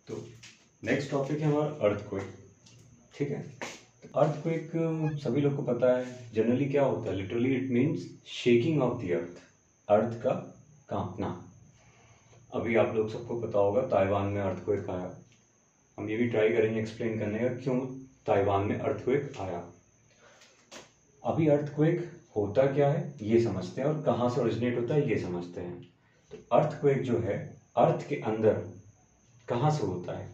तो next topic है हमारा अर्थक्वेक। ठीक है, अर्थक्वेक सभी लोग को पता है जनरली क्या होता है। Literally it means shaking of the earth का कांपना। अभी आप लोग सबको पता होगा ताइवान में अर्थक्वेक आया। हम ये भी ट्राई करेंगे एक्सप्लेन करने का क्यों ताइवान में अर्थक्वेक आया। अभी अर्थक्वेक होता क्या है ये समझते हैं और कहाँ से ओरिजिनेट होता है ये समझते हैं। तो अर्थक्वेक जो है अर्थ के अंदर कहाँ से होता है।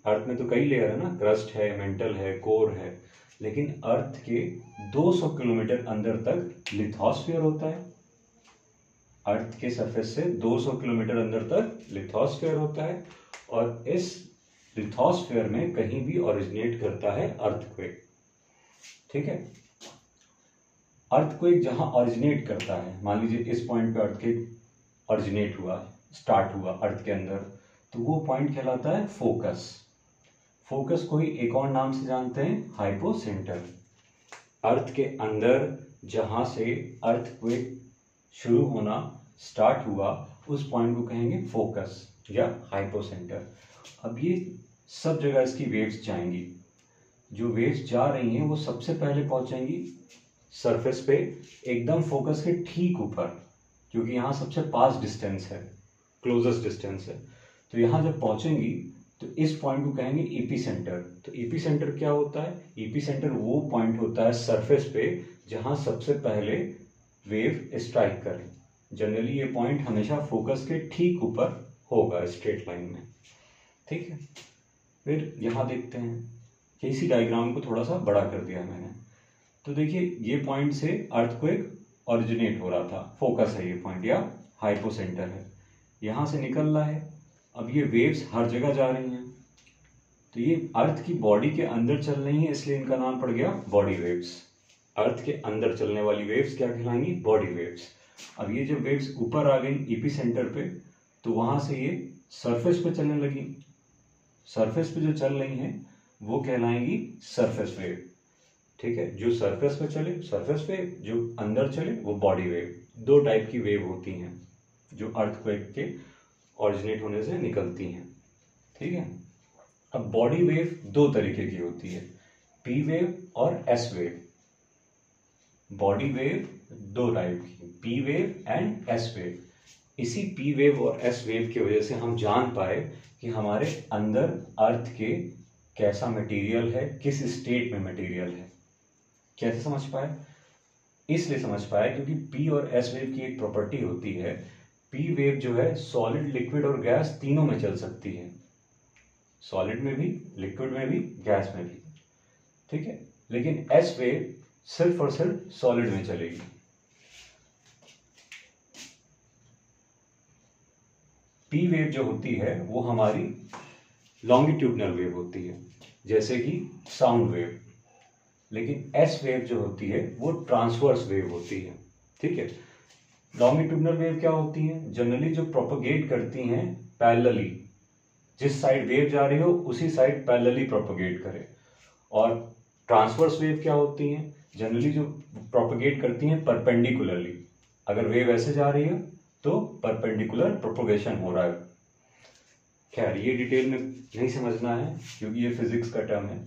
अर्थ में तो कई लेयर है ना, क्रस्ट है, मेंटल है, कोर है, लेकिन अर्थ के 200 किलोमीटर अंदर तक लिथोस्फीयर होता है। अर्थ के सरफेस से 200 किलोमीटर अंदर तक लिथोस्फीयर होता है और इस लिथोस्फीयर में कहीं भी ओरिजिनेट करता है अर्थक्वेक। ठीक है, अर्थक्वेक जहां ओरिजिनेट करता है, मान लीजिए इस पॉइंट पे अर्थक्वेक ओरिजिनेट हुआ, स्टार्ट हुआ अर्थ के अंदर, तो वो पॉइंट कहलाता है फोकस। फोकस को ही एक और नाम से जानते हैं हाइपोसेंटर। अर्थ के अंदर जहां से अर्थक्वेक शुरू होना स्टार्ट हुआ उस पॉइंट को कहेंगे फोकस या हाइपोसेंटर। अब ये सब जगह इसकी वेव्स जाएंगी। जो वेव्स जा रही हैं वो सबसे पहले पहुंचेंगी सरफेस पे, एकदम फोकस के ठीक ऊपर, क्योंकि यहाँ सबसे पास डिस्टेंस है, क्लोजेस्ट डिस्टेंस है। तो यहाँ जब पहुंचेंगी तो इस पॉइंट को कहेंगे एपीसेंटर। तो एपीसेंटर क्या होता है? एपीसेंटर वो पॉइंट होता है सरफेस पे जहां सबसे पहले वेव स्ट्राइक करे। जनरली ये पॉइंट हमेशा फोकस के ठीक ऊपर होगा स्ट्रेट लाइन में। ठीक है, फिर यहाँ देखते हैं कि इसी डायग्राम को थोड़ा सा बड़ा कर दिया मैंने। तो देखिए ये पॉइंट से अर्थक्वेक ओरिजिनेट हो रहा था, फोकस है ये पॉइंट या हाइपोसेंटर है, यहाँ से निकल रहा है। अब ये वेव्स हर जगह जा रही हैं, तो ये अर्थ की बॉडी के अंदर चल रही हैं, इसलिए इनका नाम पड़ गया बॉडी वेव्स। अर्थ के अंदर चलने वाली वेव्स क्या कहलाएंगी? Body waves. अब ये जब वेव्स ऊपर आ गई एपीसेंटर पे, तो वहां से ये सरफेस पे चलने लगी। सरफेस पे जो चल रही हैं वो कहलाएंगी सरफेस वेव। ठीक है, जो सरफेस पे चले सरफेस वेव, जो अंदर चले वो बॉडी वेव। दो टाइप की वेव होती हैं जो अर्थक्वेक के ओरिजिनेट होने से निकलती हैं। ठीक है, अब बॉडी वेव दो तरीके की होती है, पी वेव और एस वेव। बॉडी वेव दो टाइप की, P wave and S wave. इसी पी वेव और एस वेव की वजह से हम जान पाए कि हमारे अंदर अर्थ के कैसा मटेरियल है, किस स्टेट में मटेरियल है। कैसे समझ पाए? इसलिए समझ पाए क्योंकि पी और एस वेव की एक प्रॉपर्टी होती है। पी वेव जो है सॉलिड, लिक्विड और गैस तीनों में चल सकती है, सॉलिड में भी, लिक्विड में भी, गैस में भी। ठीक है, लेकिन एस वेव सिर्फ और सिर्फ सॉलिड में चलेगी। पी वेव जो होती है वो हमारी लॉन्गिट्यूडनल वेव होती है, जैसे कि साउंड वेव। लेकिन एस वेव जो होती है वो ट्रांसवर्स वेव होती है। ठीक है, लॉन्गिट्यूडनल वेव क्या होती है? जनरली जो प्रोपोगेट करती हैं पैरेलली, जिस साइड वेव जा रही हो उसी साइड पैरेलली प्रोपोगेट करे। और ट्रांसवर्स वेव क्या होती हैं? जनरली जो प्रोपोगेट करती हैं परपेंडिकुलरली। अगर वेव ऐसे जा रही है तो परपेंडिकुलर प्रोपोगेशन हो रहा है। खैर ये डिटेल में नहीं समझना है क्योंकि ये फिजिक्स का टर्म है।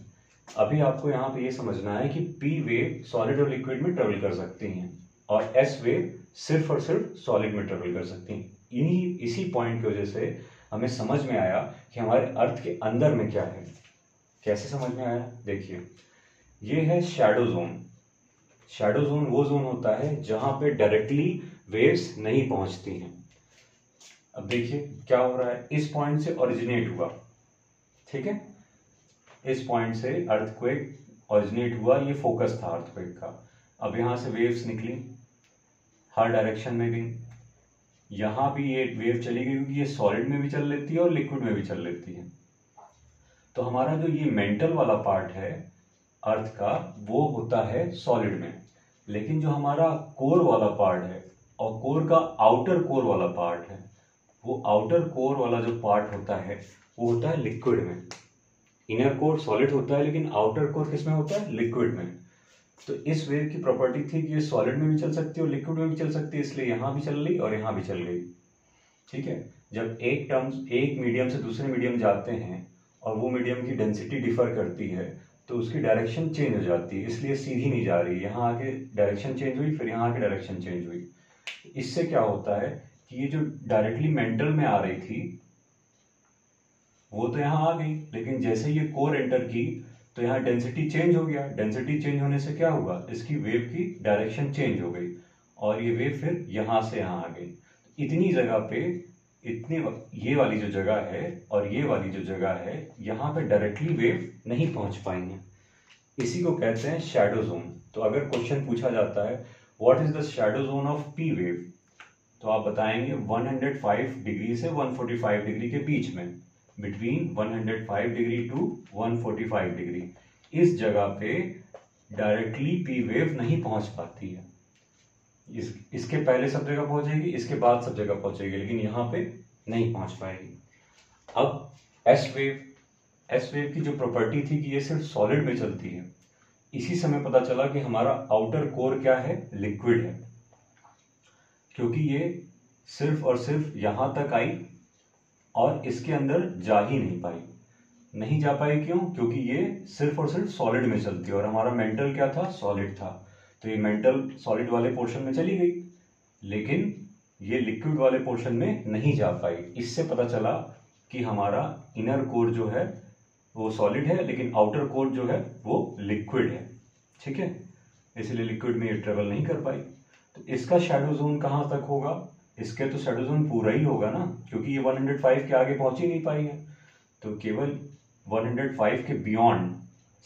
अभी आपको यहाँ पे ये समझना है कि पी वेव सॉलिड और लिक्विड में ट्रेवल कर सकती हैं और एस वेव सिर्फ और सिर्फ सॉलिड में ट्रेवल कर सकती हैं। इसी पॉइंट की वजह से हमें समझ में आया कि हमारे अर्थ के अंदर में क्या है। कैसे समझ में आया? देखिए, ये है शैडो जोन। शैडो जोन वो जोन होता है जहां पे डायरेक्टली वेव्स नहीं पहुंचती हैं। अब देखिए क्या हो रहा है, इस पॉइंट से ओरिजिनेट हुआ। ठीक है, इस पॉइंट से अर्थक्वेक ओरिजिनेट हुआ, ये फोकस था अर्थक्वेक का। अब यहां से वेव्स निकली, हर डायरेक्शन में गई। यहां भी ये वेव चली गई क्योंकि ये सॉलिड में भी चल लेती है और लिक्विड में भी चल लेती है। तो हमारा जो ये मेंटल वाला पार्ट है अर्थ का वो होता है सॉलिड में, लेकिन जो हमारा कोर वाला पार्ट है और कोर का आउटर कोर वाला पार्ट है, वो आउटर कोर वाला जो पार्ट होता है वो होता है लिक्विड में। इनर कोर सॉलिड होता है लेकिन आउटर कोर किस में होता है? लिक्विड में। तो इस वेव की प्रॉपर्टी थी कि ये सॉलिड में भी चल सकती है और लिक्विड में भी चल सकती है, इसलिए यहां भी चल रही और यहां भी चल गई। ठीक है, जब एक मीडियम से दूसरे मीडियम जाते हैं और वो मीडियम की डेंसिटी डिफर करती है तो उसकी डायरेक्शन चेंज हो जाती है, इसलिए सीधी नहीं जा रही, यहाँ आके डायरेक्शन चेंज हुई, फिर यहाँ आके डायरेक्शन चेंज हुई। इससे क्या होता है कि ये जो डायरेक्टली मेंटल में आ रही थी वो तो यहाँ आ गई, लेकिन जैसे ये कोर एंटर की तो यहाँ डेंसिटी चेंज हो गया। डेंसिटी चेंज होने से क्या हुआ, इसकी वेव की डायरेक्शन चेंज हो गई और ये वेव फिर यहाँ से यहाँ आ गई। इतनी जगह पे ये वाली जो जगह है और ये वाली जो जगह है, यहाँ पे डायरेक्टली वेव नहीं पहुंच पाएंगे। इसी को कहते हैं शैडो जोन। तो अगर क्वेश्चन पूछा जाता है what is the shadow zone of P wave, तो आप बताएंगे 105 डिग्री से 145 डिग्री के बीच में, बिटवीन 105 डिग्री टू 145 डिग्री। इस जगह पे डायरेक्टली पी वेव नहीं पहुंच पाती है। इसके पहले सब जगह पहुंचेगी, इसके बाद सब जगह पहुंचेगी, लेकिन यहाँ पे नहीं पहुंच पाएगी। अब एस वेव की जो प्रॉपर्टी थी कि ये सिर्फ सॉलिड में चलती है, इसी समय पता चला कि हमारा आउटर कोर क्या है, लिक्विड है, क्योंकि ये सिर्फ और सिर्फ यहां तक आई और इसके अंदर जा ही नहीं पाई। नहीं जा पाई क्यों, क्योंकि ये सिर्फ और सिर्फ सॉलिड में चलती है और हमारा मेंटल क्या था, सॉलिड था। तो ये मेंटल सॉलिड वाले पोर्शन में चली गई, लेकिन ये लिक्विड वाले पोर्शन में नहीं जा पाई। इससे पता चला कि हमारा इनर कोर जो है वो सॉलिड है, लेकिन आउटर कोर जो है वो लिक्विड है। ठीक है, इसलिए लिक्विड में ये ट्रेवल नहीं कर पाई। तो इसका शैडो जोन कहाँ तक होगा, इसके तो शैडो जोन पूरा ही होगा ना, क्योंकि ये 105 के आगे पहुंच ही नहीं पाई है। तो केवल 105 के बियॉन्ड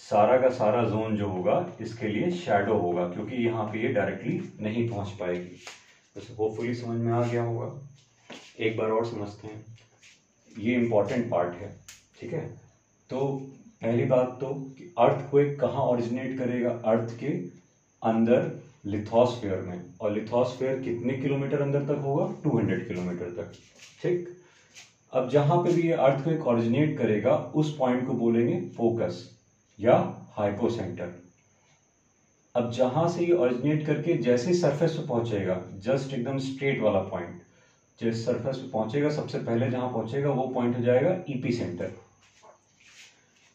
सारा का सारा जोन जो होगा इसके लिए शैडो होगा, क्योंकि यहाँ पे ये डायरेक्टली नहीं पहुंच पाएगी। तो होपफुली समझ में आ गया होगा। एक बार और समझते हैं, ये इंपॉर्टेंट पार्ट है। ठीक है, तो पहली बात तो कि अर्थक्वेक कहाँ ओरिजिनेट करेगा, अर्थ के अंदर लिथोस्फीयर में, और लिथोस्फीयर कितने किलोमीटर अंदर तक होगा, 200 किलोमीटर तक। ठीक, अब जहां पे भी ये अर्थक्वेक ओरिजिनेट करेगा उस पॉइंट को बोलेंगे फोकस या हाइपोसेंटर। अब जहां से ये ओरिजिनेट करके जैसे सरफेस पे पहुंचेगा, जस्ट एकदम स्ट्रेट वाला पॉइंट, जिस सरफेस पे पहुंचेगा सबसे पहले जहां पहुंचेगा वो पॉइंट हो जाएगा ईपी सेंटर।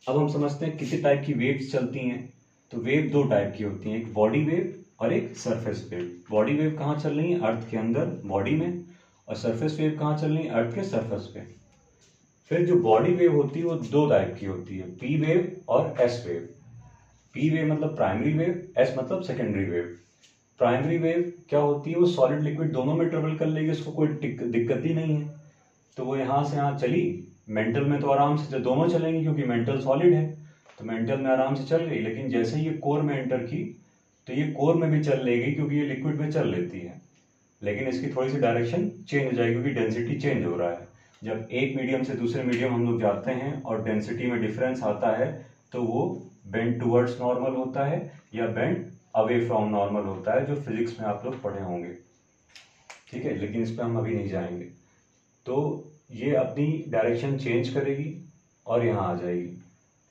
अब हम समझते हैं कितने टाइप की वेव्स चलती हैं। तो वेव दो टाइप की होती हैं, एक बॉडी वेव और एक सरफेस वेव। बॉडी वेव कहाँ चल रही है, अर्थ के अंदर बॉडी में, और सरफेस वेव कहाँ चल रही है, अर्थ के सरफेस पे। फिर जो बॉडी वेव होती है वो दो टाइप की होती है, पी वेव और एस वेव। पी वेव मतलब प्राइमरी वेव, एस मतलब सेकेंडरी वेव। प्राइमरी वेव क्या होती है, वो सॉलिड लिक्विड दोनों में ट्रेवल कर लेगी, उसको कोई दिक्कत ही नहीं है। तो वो यहाँ से यहाँ चली, मेंटल में तो आराम से दोनों चलेंगी क्योंकि मेंटल सॉलिड है, तो मेंटल में आराम से चल गई। लेकिन जैसे ये कोर में एंटर की तो ये कोर में भी चल लेगी क्योंकि ये लिक्विड में चल लेती है, लेकिन इसकी थोड़ी सी डायरेक्शन चेंज हो जाएगी क्योंकि डेंसिटी चेंज हो रहा है। जब एक मीडियम से दूसरे मीडियम हम लोग जाते हैं और डेंसिटी में डिफरेंस आता है तो वो बेंड टुवर्ड्स नॉर्मल होता है या बेंड अवे फ्रॉम नॉर्मल होता है, जो फिजिक्स में आप लोग पढ़े होंगे। ठीक है, लेकिन इस पर हम अभी नहीं जाएंगे। तो ये अपनी डायरेक्शन चेंज करेगी और यहाँ आ जाएगी।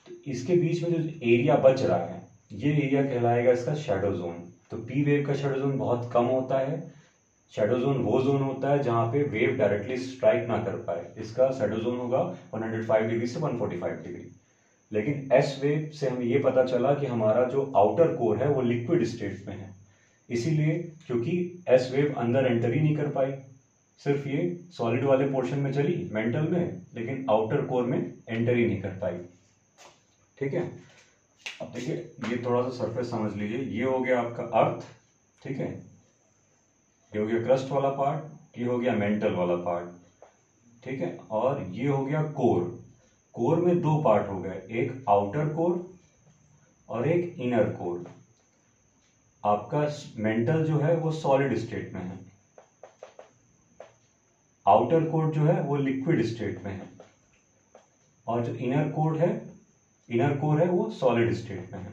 तो इसके बीच में जो एरिया बच रहा है ये एरिया कहलाएगा इसका शैडो जोन। तो पी वेव का शैडो जोन बहुत कम होता है। शैडो जोन वो जोन होता है जहां पे वेव डायरेक्टली स्ट्राइक ना कर पाए, इसका शैडो जोन होगा 105 डिग्री से 145 डिग्री। लेकिन एस वेव से हमें ये पता चला कि हमारा जो आउटर कोर है वो लिक्विड स्टेट में है, इसीलिए क्योंकि एस वेव अंदर एंटर ही नहीं कर पाई, सिर्फ ये सॉलिड वाले पोर्शन में चली मेंटल में, लेकिन आउटर कोर में एंटर ही नहीं कर पाई। ठीक है, अब देखिए ये थोड़ा सा सरफेस समझ लीजिए। ये हो गया आपका अर्थ, ठीक है, ये हो गया क्रस्ट वाला पार्ट, ये हो गया मेंटल वाला पार्ट, ठीक है, और ये हो गया कोर। कोर में दो पार्ट हो गए, एक आउटर कोर और एक इनर कोर। आपका मेंटल जो है वो सॉलिड स्टेट में है, आउटर कोर जो है वो लिक्विड स्टेट में है, और जो इनर कोर है वो सॉलिड स्टेट में है।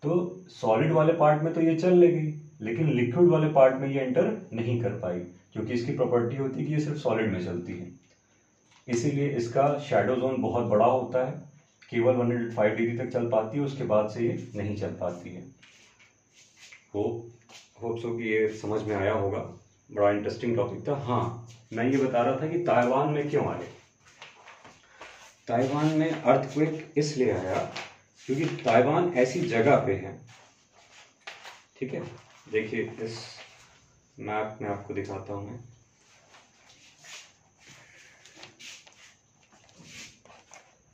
तो सॉलिड वाले पार्ट में तो ये चल लेगी, लेकिन लिक्विड वाले पार्ट में ये एंटर नहीं कर पाई क्योंकि इसकी प्रॉपर्टी होती है कि ये सिर्फ सॉलिड में चलती है। इसीलिए इसका शैडो जोन बहुत बड़ा होता है, केवल 105 डिग्री तक चल पाती है, उसके बाद से ये नहीं चल पाती है। होप सो कि ये समझ में आया होगा। बड़ा इंटरेस्टिंग टॉपिक था। हाँ, मैं ये बता रहा था कि ताइवान में क्यों आए। ताइवान में अर्थक्वेक इसलिए आया क्योंकि ताइवान ऐसी जगह पे है, ठीक है। देखिए इस मैप में आपको दिखाता हूं मैं।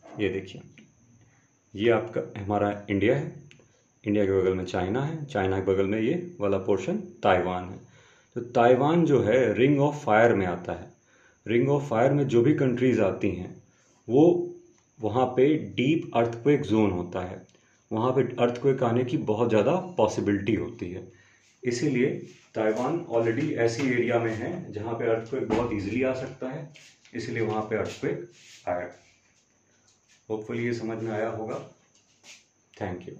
ये देखिए, ये आपका हमारा इंडिया है, इंडिया के बगल में चाइना है, चाइना के बगल में ये वाला पोर्शन ताइवान है। तो ताइवान जो है रिंग ऑफ फायर में आता है। रिंग ऑफ फायर में जो भी कंट्रीज आती हैं वो वहाँ पे डीप अर्थक्वेक जोन होता है, वहाँ पे अर्थक्वेक आने की बहुत ज़्यादा पॉसिबिलिटी होती है। इसीलिए ताइवान ऑलरेडी ऐसी एरिया में है जहाँ पे अर्थक्वेक बहुत इजीली आ सकता है, इसलिए वहाँ पे अर्थक्वेक आया। होपफुली ये समझ में आया होगा। Thank you.